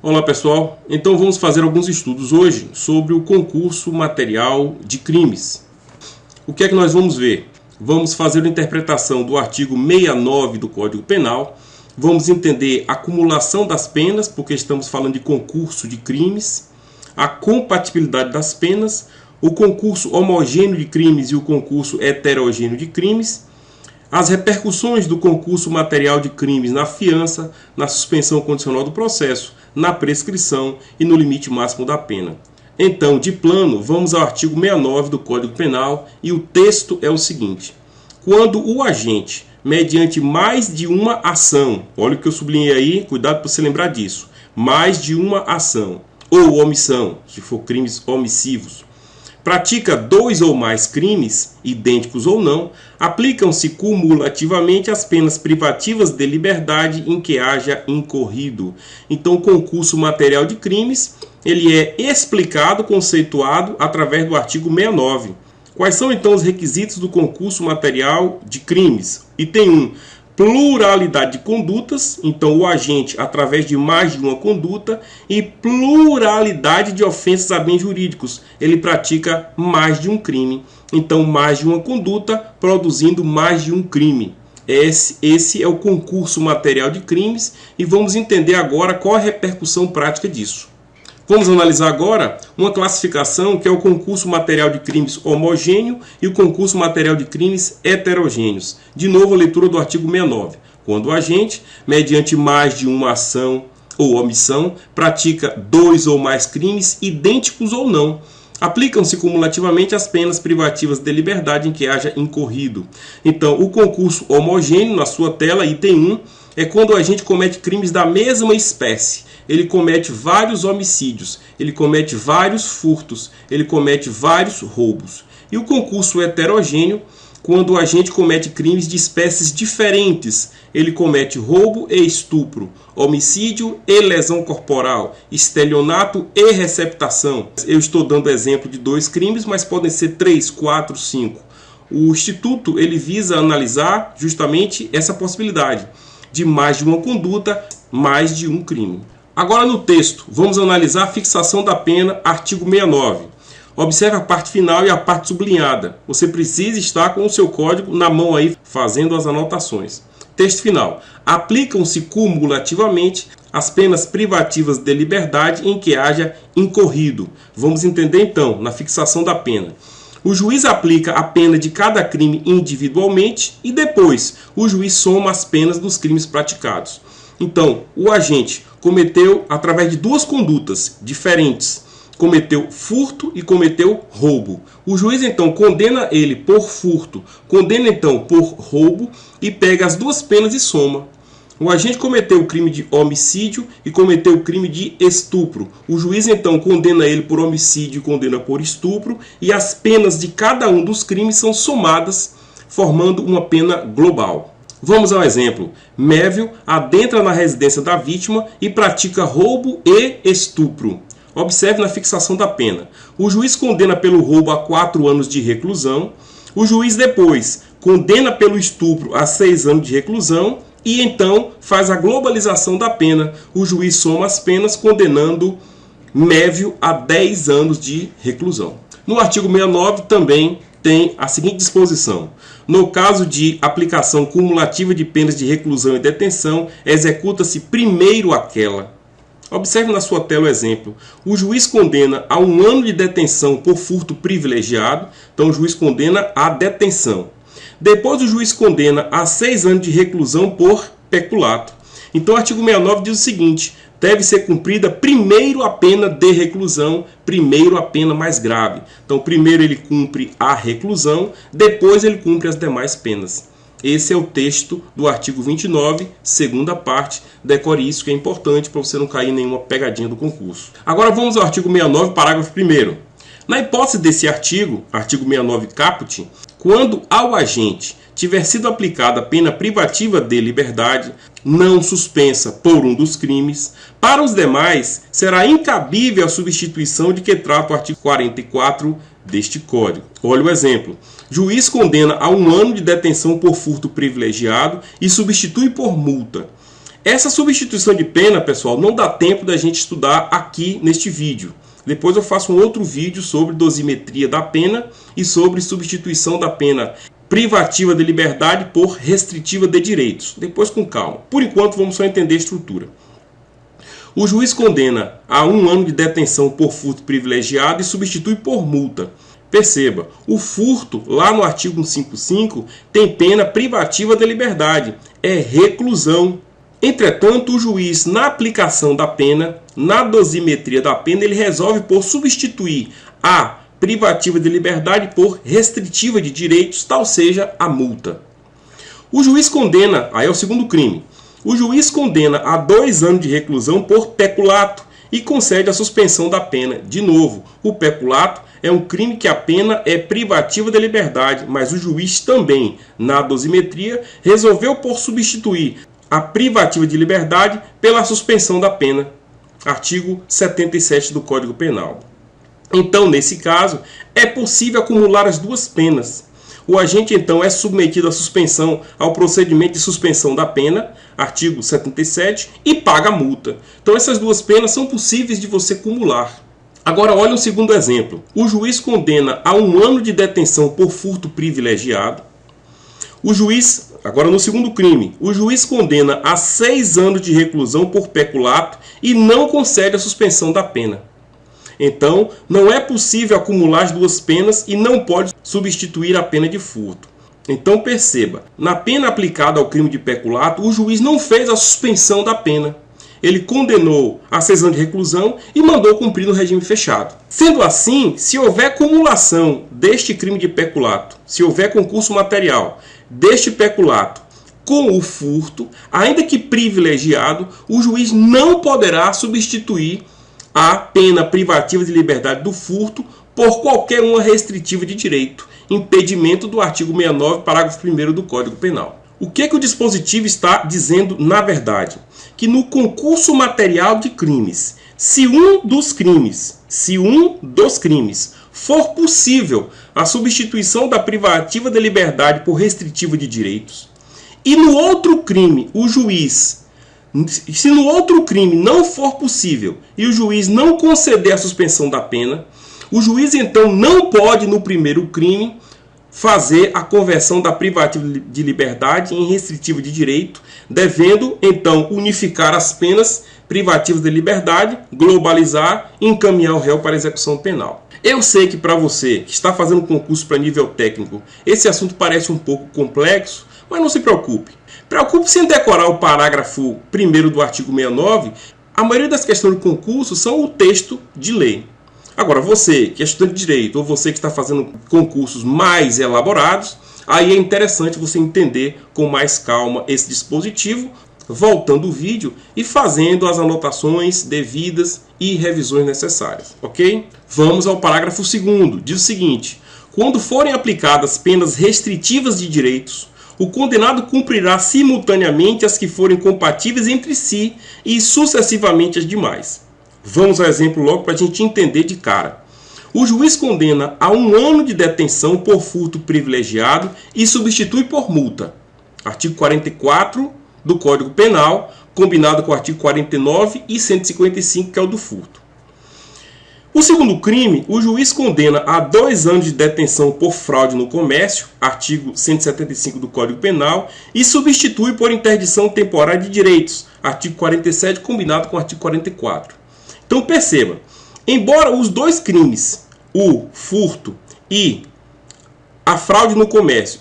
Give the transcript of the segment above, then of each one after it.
Olá pessoal, então vamos fazer alguns estudos hoje sobre o concurso material de crimes. O que é que nós vamos ver? Vamos fazer a interpretação do artigo 69 do Código Penal, vamos entender a acumulação das penas, porque estamos falando de concurso de crimes, a compatibilidade das penas, o concurso homogêneo de crimes e o concurso heterogêneo de crimes, as repercussões do concurso material de crimes na fiança, na suspensão condicional do processo, na prescrição e no limite máximo da pena. Então, de plano, vamos ao artigo 69 do Código Penal e o texto é o seguinte: quando o agente, mediante mais de uma ação, olha o que eu sublinhei aí, cuidado para você lembrar disso, mais de uma ação ou omissão, se for crimes omissivos, pratica dois ou mais crimes, idênticos ou não, aplicam-se cumulativamente as penas privativas de liberdade em que haja incorrido. Então, o concurso material de crimes, ele é explicado, conceituado através do artigo 69. Quais são, então, os requisitos do concurso material de crimes? Item 1. Pluralidade de condutas, então o agente através de mais de uma conduta, e pluralidade de ofensas a bens jurídicos, ele pratica mais de um crime, então mais de uma conduta produzindo mais de um crime. Esse é o concurso material de crimes e vamos entender agora qual a repercussão prática disso. Vamos analisar agora uma classificação que é o concurso material de crimes homogêneo e o concurso material de crimes heterogêneos. De novo, a leitura do artigo 69. Quando o agente, mediante mais de uma ação ou omissão, pratica dois ou mais crimes, idênticos ou não, aplicam-se cumulativamente as penas privativas de liberdade em que haja incorrido. Então, o concurso homogêneo, na sua tela, item 1, é quando o agente comete crimes da mesma espécie. Ele comete vários homicídios, ele comete vários furtos, ele comete vários roubos. E o concurso heterogêneo, quando o agente comete crimes de espécies diferentes, ele comete roubo e estupro, homicídio e lesão corporal, estelionato e receptação. Eu estou dando exemplo de 2 crimes, mas podem ser 3, 4, 5. O Instituto ele visa analisar justamente essa possibilidade de mais de uma conduta, mais de um crime. Agora no texto, vamos analisar a fixação da pena, artigo 69. Observe a parte final e a parte sublinhada. Você precisa estar com o seu código na mão aí, fazendo as anotações. Texto final. Aplicam-se cumulativamente as penas privativas de liberdade em que haja incorrido. Vamos entender então, na fixação da pena. O juiz aplica a pena de cada crime individualmente e depois o juiz soma as penas dos crimes praticados. Então, o agente cometeu, através de 2 condutas diferentes, cometeu furto e cometeu roubo. O juiz, então, condena ele por furto, condena, então, por roubo e pega as 2 penas e soma. O agente cometeu o crime de homicídio e cometeu o crime de estupro. O juiz, então, condena ele por homicídio e condena por estupro e as penas de cada um dos crimes são somadas, formando uma pena global. Vamos ao exemplo. Mévio adentra na residência da vítima e pratica roubo e estupro. Observe na fixação da pena. O juiz condena pelo roubo a 4 anos de reclusão. O juiz depois condena pelo estupro a 6 anos de reclusão. E então faz a globalização da pena. O juiz soma as penas condenando Mévio a 10 anos de reclusão. No artigo 69 também tem a seguinte disposição: no caso de aplicação cumulativa de penas de reclusão e detenção, executa-se primeiro aquela. Observe na sua tela o exemplo. O juiz condena a 1 ano de detenção por furto privilegiado, então o juiz condena a detenção. Depois o juiz condena a 6 anos de reclusão por peculato. Então o artigo 69 diz o seguinte: deve ser cumprida primeiro a pena de reclusão, primeiro a pena mais grave. Então, primeiro ele cumpre a reclusão, depois ele cumpre as demais penas. Esse é o texto do artigo 29, segunda parte. Decore isso que é importante para você não cair em nenhuma pegadinha do concurso. Agora vamos ao artigo 69, parágrafo 1º. Na hipótese desse artigo, artigo 69 caput, quando ao agente tiver sido aplicada a pena privativa de liberdade, não suspensa por um dos crimes, para os demais será incabível a substituição de que trata o artigo 44 deste Código. Olha o exemplo. Juiz condena a 1 ano de detenção por furto privilegiado e substitui por multa. Essa substituição de pena, pessoal, não dá tempo da gente estudar aqui neste vídeo. Depois eu faço um outro vídeo sobre dosimetria da pena e sobre substituição da pena privativa de liberdade por restritiva de direitos. Depois com calma. Por enquanto vamos só entender a estrutura. O juiz condena a 1 ano de detenção por furto privilegiado e substitui por multa. Perceba, o furto, lá no artigo 155, tem pena privativa de liberdade, é reclusão. Entretanto, o juiz, na aplicação da pena, na dosimetria da pena, ele resolve por substituir a privativa de liberdade por restritiva de direitos, tal seja a multa. O juiz condena, aí é o segundo crime, o juiz condena a 2 anos de reclusão por peculato e concede a suspensão da pena. De novo, o peculato é um crime que a pena é privativa da liberdade, mas o juiz também, na dosimetria, resolveu por substituir a privativa de liberdade pela suspensão da pena. Artigo 77 do Código Penal. Então, nesse caso, é possível acumular as duas penas. O agente, então, é submetido à suspensão, ao procedimento de suspensão da pena, artigo 77, e paga a multa. Então, essas duas penas são possíveis de você acumular. Agora, olha um segundo exemplo. O juiz condena a 1 ano de detenção por furto privilegiado. O juiz, agora no segundo crime, o juiz condena a 6 anos de reclusão por peculato e não concede a suspensão da pena. Então, não é possível acumular as duas penas e não pode substituir a pena de furto. Então, perceba, na pena aplicada ao crime de peculato, o juiz não fez a suspensão da pena. Ele condenou a 6 anos de reclusão e mandou cumprir no regime fechado. Sendo assim, se houver acumulação deste crime de peculato, se houver concurso material deste peculato com o furto, ainda que privilegiado, o juiz não poderá substituir a pena privativa de liberdade do furto por qualquer uma restritiva de direito, impedimento do artigo 69, parágrafo 1º do Código Penal. O que o dispositivo está dizendo na verdade? Que no concurso material de crimes, se um dos crimes for possível a substituição da privativa de liberdade por restritiva de direitos, e no outro crime o juiz, se no outro crime não for possível e o juiz não conceder a suspensão da pena, o juiz então não pode no primeiro crime fazer a conversão da privativa de liberdade em restritiva de direito, devendo então unificar as penas privativas de liberdade, globalizar e encaminhar o réu para a execução penal. Eu sei que para você que está fazendo um concurso para nível técnico, esse assunto parece um pouco complexo, mas não se preocupe. Preocupe-se em decorar o parágrafo 1º do artigo 69. A maioria das questões do concurso são o texto de lei. Agora, você que é estudante de direito ou você que está fazendo concursos mais elaborados, aí é interessante você entender com mais calma esse dispositivo, voltando o vídeo e fazendo as anotações devidas e revisões necessárias, ok? Vamos ao parágrafo 2º. Diz o seguinte: quando forem aplicadas penas restritivas de direitos, o condenado cumprirá simultaneamente as que forem compatíveis entre si e sucessivamente as demais. Vamos ao exemplo logo para a gente entender de cara. O juiz condena a 1 ano de detenção por furto privilegiado e substitui por multa. Artigo 44 do Código Penal, combinado com o artigo 49 e 155, que é o do furto. O segundo crime, o juiz condena a 2 anos de detenção por fraude no comércio, artigo 175 do Código Penal, e substitui por interdição temporária de direitos, artigo 47, combinado com o artigo 44. Então perceba, embora os dois crimes, o furto e a fraude no comércio,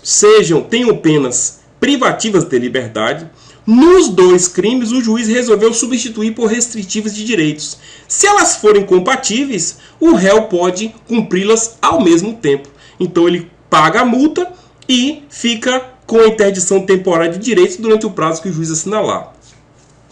tenham penas privativas de liberdade, nos dois crimes o juiz resolveu substituir por restritivas de direitos. Se elas forem compatíveis, o réu pode cumpri-las ao mesmo tempo. Então ele paga a multa e fica com a interdição temporária de direitos durante o prazo que o juiz assinalar.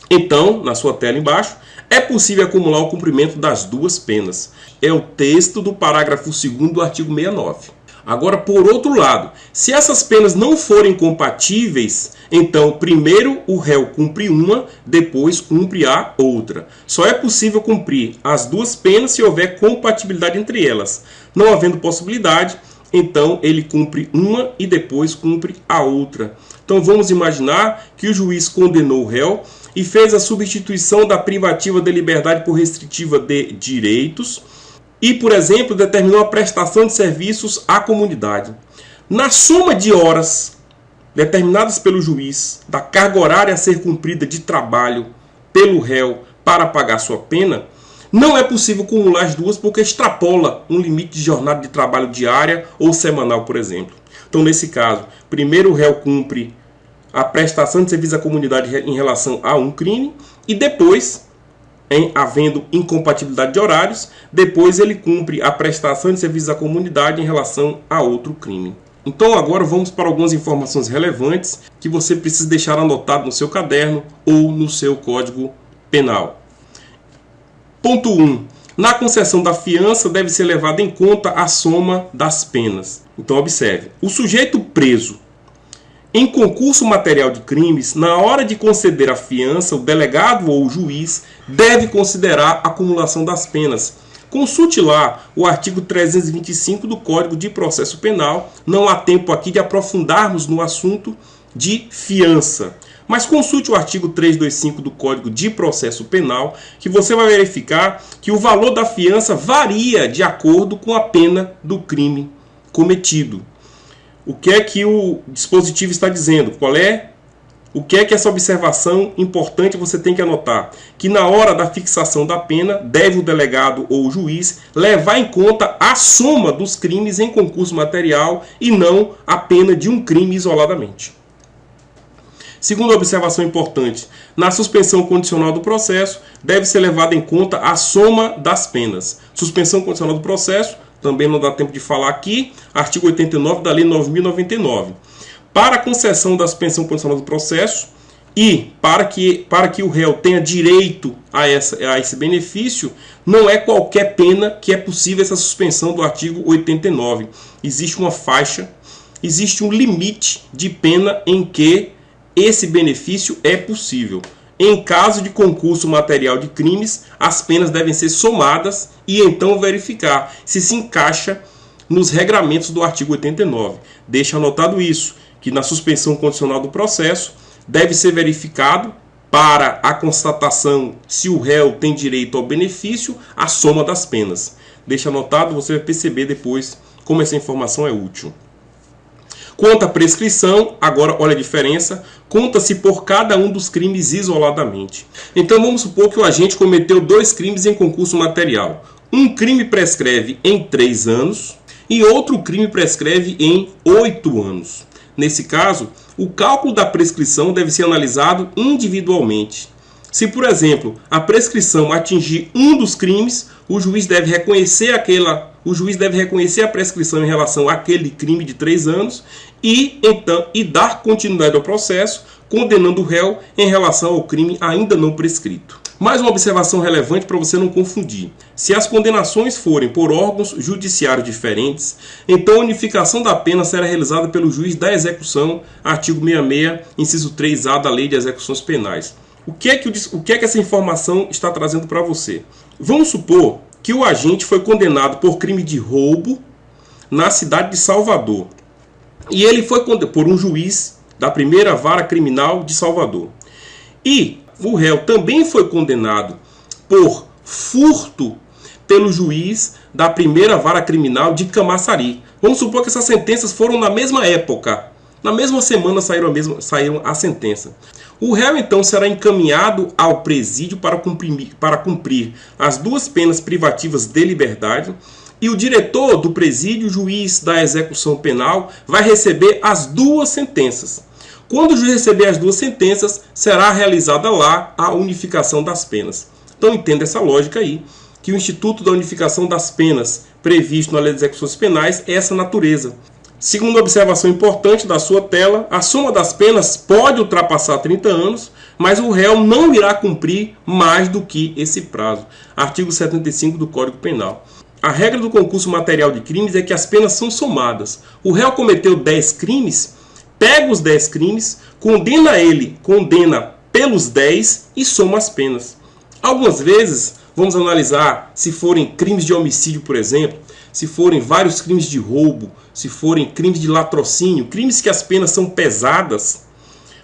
Então, na sua tela embaixo, é possível acumular o cumprimento das duas penas. É o texto do parágrafo 2º do artigo 69. Agora, por outro lado, se essas penas não forem compatíveis, então primeiro o réu cumpre uma, depois cumpre a outra. Só é possível cumprir as duas penas se houver compatibilidade entre elas. Não havendo possibilidade, então ele cumpre uma e depois cumpre a outra. Então vamos imaginar que o juiz condenou o réu e fez a substituição da privativa de liberdade por restritiva de direitos e, por exemplo, determinou a prestação de serviços à comunidade. Na soma de horas determinadas pelo juiz, da carga horária a ser cumprida de trabalho pelo réu para pagar sua pena, não é possível cumular as duas porque extrapola um limite de jornada de trabalho diária ou semanal, por exemplo. Então, nesse caso, primeiro o réu cumpre a prestação de serviço à comunidade em relação a um crime e depois, havendo incompatibilidade de horários, depois ele cumpre a prestação de serviço à comunidade em relação a outro crime. Então agora vamos para algumas informações relevantes que você precisa deixar anotado no seu caderno ou no seu Código Penal. Ponto 1. Na concessão da fiança deve ser levada em conta a soma das penas. Então observe, o sujeito preso em concurso material de crimes, na hora de conceder a fiança, o delegado ou o juiz deve considerar a acumulação das penas. Consulte lá o artigo 325 do Código de Processo Penal. Não há tempo aqui de aprofundarmos no assunto de fiança. Mas consulte o artigo 325 do Código de Processo Penal, que você vai verificar que o valor da fiança varia de acordo com a pena do crime cometido. O que é que o dispositivo está dizendo? O que é que essa observação importante você tem que anotar? Que na hora da fixação da pena, deve o delegado ou o juiz levar em conta a soma dos crimes em concurso material e não a pena de um crime isoladamente. Segunda observação importante, na suspensão condicional do processo, deve ser levada em conta a soma das penas. Suspensão condicional do processo, também não dá tempo de falar aqui, artigo 89 da Lei 9.099. Para a concessão da suspensão condicional do processo e para que o réu tenha direito a esse benefício, não é qualquer pena que é possível essa suspensão do artigo 89. Existe uma faixa, existe um limite de pena em que esse benefício é possível. Em caso de concurso material de crimes, as penas devem ser somadas e então verificar se encaixa nos regramentos do artigo 89. Deixa anotado isso, que na suspensão condicional do processo deve ser verificado para a constatação se o réu tem direito ao benefício, a soma das penas. Deixa anotado, você vai perceber depois como essa informação é útil. Quanto à prescrição, agora olha a diferença, conta-se por cada um dos crimes isoladamente. Então vamos supor que o agente cometeu 2 crimes em concurso material. Um crime prescreve em 3 anos e outro crime prescreve em 8 anos. Nesse caso, o cálculo da prescrição deve ser analisado individualmente. Se, por exemplo, a prescrição atingir um dos crimes, o juiz deve reconhecer a prescrição em relação àquele crime de 3 anos e dar continuidade ao processo, condenando o réu em relação ao crime ainda não prescrito. Mais uma observação relevante para você não confundir. Se as condenações forem por órgãos judiciários diferentes, então a unificação da pena será realizada pelo juiz da execução, artigo 66, inciso 3A da Lei de Execuções Penais. O que é que essa informação está trazendo para você? Vamos supor que o agente foi condenado por crime de roubo na cidade de Salvador. E ele foi condenado por um juiz da primeira vara criminal de Salvador. E o réu também foi condenado por furto pelo juiz da primeira vara criminal de Camaçari. Vamos supor que essas sentenças foram na mesma época. Na mesma semana saíram a sentença. O réu então será encaminhado ao presídio para cumprir as 2 penas privativas de liberdade. E o diretor do presídio, o juiz da execução penal, vai receber as 2 sentenças. Quando o juiz receber as 2 sentenças, será realizada lá a unificação das penas. Então entenda essa lógica aí, que o Instituto da Unificação das Penas, previsto na Lei de Execuções Penais, é essa natureza. Segunda observação importante da sua tela, a soma das penas pode ultrapassar 30 anos, mas o réu não irá cumprir mais do que esse prazo. Artigo 75 do Código Penal. A regra do concurso material de crimes é que as penas são somadas. O réu cometeu 10 crimes, pega os 10 crimes, condena pelos 10 e soma as penas. Algumas vezes, vamos analisar se forem crimes de homicídio, por exemplo, se forem vários crimes de roubo, se forem crimes de latrocínio, crimes que as penas são pesadas,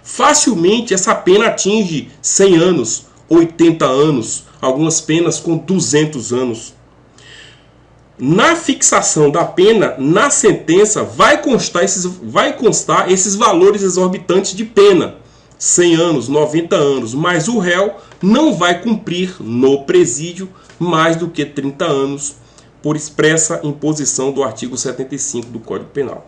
facilmente essa pena atinge 100 anos, 80 anos, algumas penas com 200 anos. Na fixação da pena, na sentença, vai constar esses valores exorbitantes de pena. 100 anos, 90 anos, mas o réu não vai cumprir no presídio mais do que 30 anos, por expressa imposição do artigo 75 do Código Penal.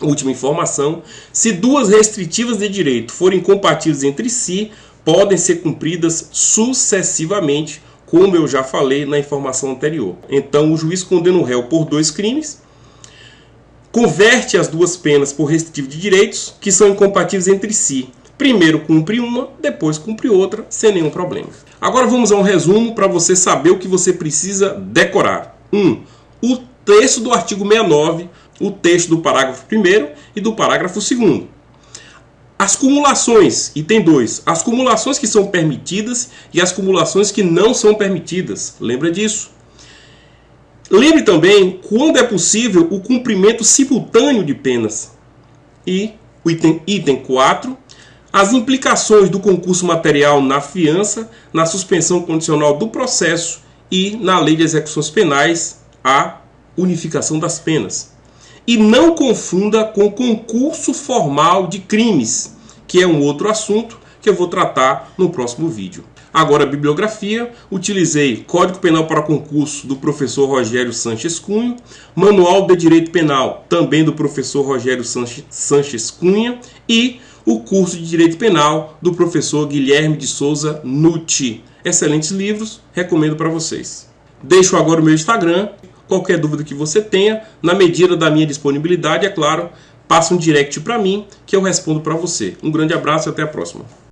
Última informação: se duas restritivas de direito forem compatíveis entre si, podem ser cumpridas sucessivamente, como eu já falei na informação anterior. Então, o juiz condena o réu por 2 crimes, converte as duas penas por restritivo de direitos que são incompatíveis entre si. Primeiro cumpre uma, depois cumpre outra, sem nenhum problema. Agora vamos a um resumo para você saber o que você precisa decorar. 1. O texto do artigo 69, o texto do parágrafo 1º e do parágrafo 2º. As cumulações, item 2. As cumulações que são permitidas e as cumulações que não são permitidas. Lembra disso? Lembre também, quando é possível, o cumprimento simultâneo de penas. E o item 4. As implicações do concurso material na fiança, na suspensão condicional do processo e na lei de execuções penais, a unificação das penas. E não confunda com concurso formal de crimes, que é um outro assunto que eu vou tratar no próximo vídeo. Agora, a bibliografia: utilizei Código Penal para Concurso do professor Rogério Sanches Cunha, Manual de Direito Penal, também do professor Rogério Sanches Cunha, e o curso de Direito Penal do professor Guilherme de Souza Nucci. Excelentes livros, recomendo para vocês. Deixo agora o meu Instagram. Qualquer dúvida que você tenha, na medida da minha disponibilidade, é claro, passa um direct para mim que eu respondo para você. Um grande abraço e até a próxima.